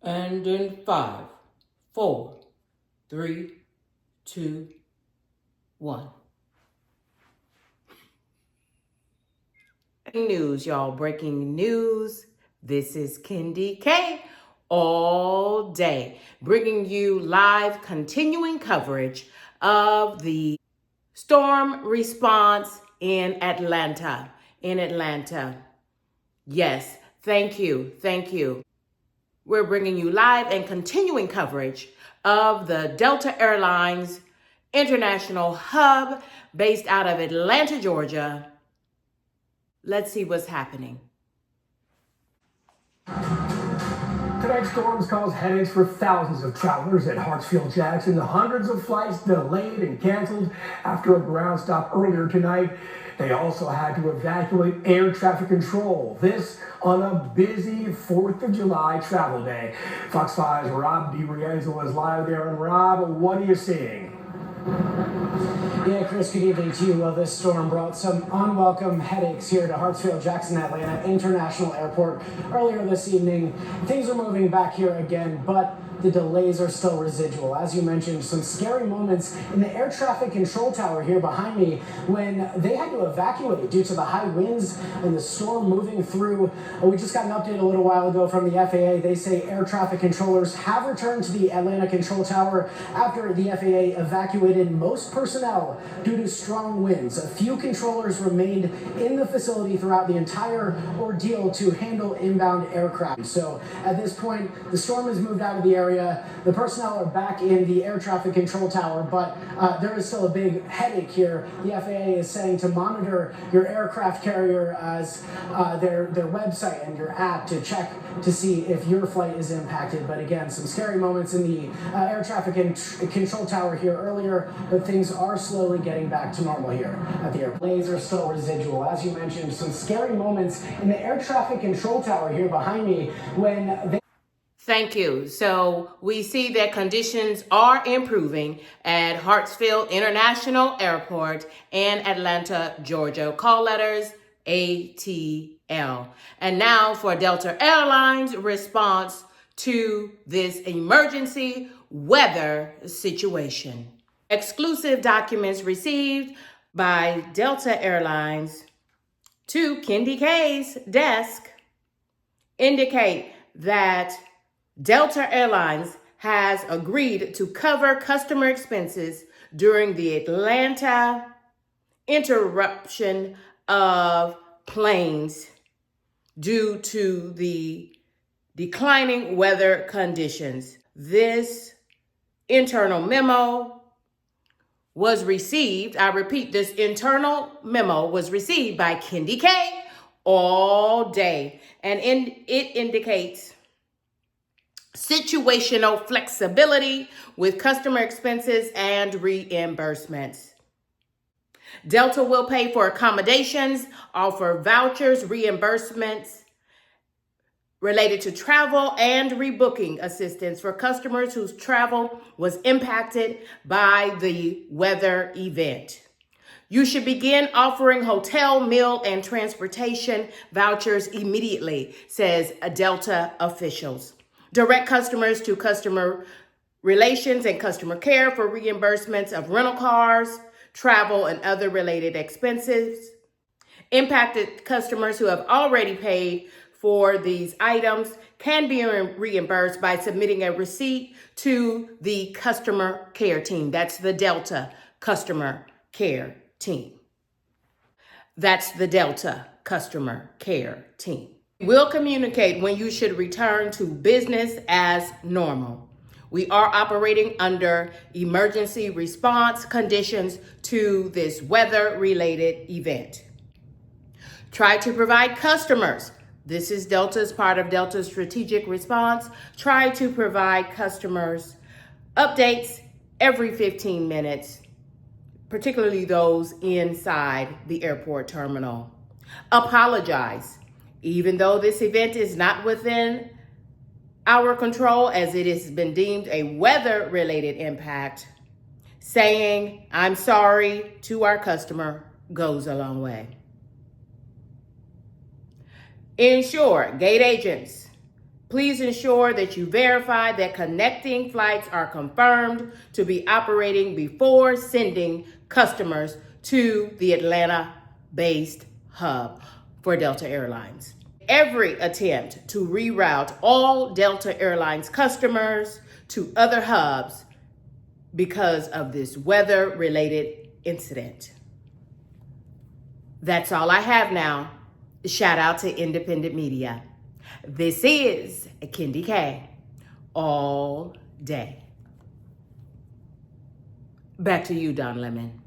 And in 5, 4, 3, 2, 1. Breaking news, y'all. Breaking news. This is KendyK all day, bringing you live continuing coverage of the storm response in Atlanta. Yes, thank you. We're bringing you live and continuing coverage of the Delta Airlines international hub based out of Atlanta, Georgia. Let's see what's happening. Tonight's storms caused headaches for thousands of travelers at Hartsfield-Jackson. The hundreds of flights delayed and canceled after a ground stop earlier tonight. They also had to evacuate air traffic control. This on a busy 4th of July travel day. Fox 5's Rob DiRienzo is live there. And Rob, what are you seeing? Yeah, Chris, good evening to you. Well, this storm brought some unwelcome headaches here to Hartsfield-Jackson Atlanta International Airport earlier this evening. Things are moving back here again, but the delays are still residual. As you mentioned, some scary moments in the air traffic control tower here behind me when they had to evacuate due to the high winds and the storm moving through. We just got an update a little while ago from the FAA. They say air traffic controllers have returned to the Atlanta control tower after the FAA evacuated most personnel due to strong winds. A few controllers remained in the facility throughout the entire ordeal to handle inbound aircraft. So at this point, the storm has moved out of the area. The personnel are back in the air traffic control tower, but there is still a big headache here. The FAA is saying to monitor your aircraft carrier as their website and your app to check to see if your flight is impacted. But again, some scary moments in the air traffic control tower here earlier, but things are slowly getting back to normal here at the airport. Delays are still residual. As you mentioned, some scary moments in the air traffic control tower here behind me when they... Thank you. So we see that conditions are improving at Hartsfield International Airport in Atlanta, Georgia. Call letters ATL. And now for Delta Airlines response to this emergency weather situation. Exclusive documents received by Delta Airlines to KendyK's desk indicate that Delta Airlines has agreed to cover customer expenses during the Atlanta interruption of planes due to the declining weather conditions. This internal memo was received, I repeat, this internal memo was received by KendyK all day, and it indicates situational flexibility with customer expenses and reimbursements. Delta will pay for accommodations, offer vouchers, reimbursements related to travel, and rebooking assistance for customers whose travel was impacted by the weather event. You should begin offering hotel, meal, and transportation vouchers immediately, says Delta officials. Direct customers to customer relations and customer care for reimbursements of rental cars, travel, and other related expenses. Impacted customers who have already paid for these items can be reimbursed by submitting a receipt to the customer care team. That's the Delta customer care team. That's the Delta customer care team. We'll communicate when you should return to business as normal. We are operating under emergency response conditions to this weather-related event. Try to provide customers. This is Delta's part of Delta's strategic response. Try to provide customers updates every 15 minutes, particularly those inside the airport terminal. Apologize. Even though this event is not within our control, as it has been deemed a weather-related impact, saying "I'm sorry" to our customer goes a long way. Ensure gate agents Please ensure that you verify that connecting flights are confirmed to be operating before sending customers to the Atlanta-based hub for Delta Airlines. Every attempt to reroute all Delta Airlines customers to other hubs because of this weather-related incident. That's all I have now. Shout out to independent media. This is KendyK all day. Back to you, Don Lemon.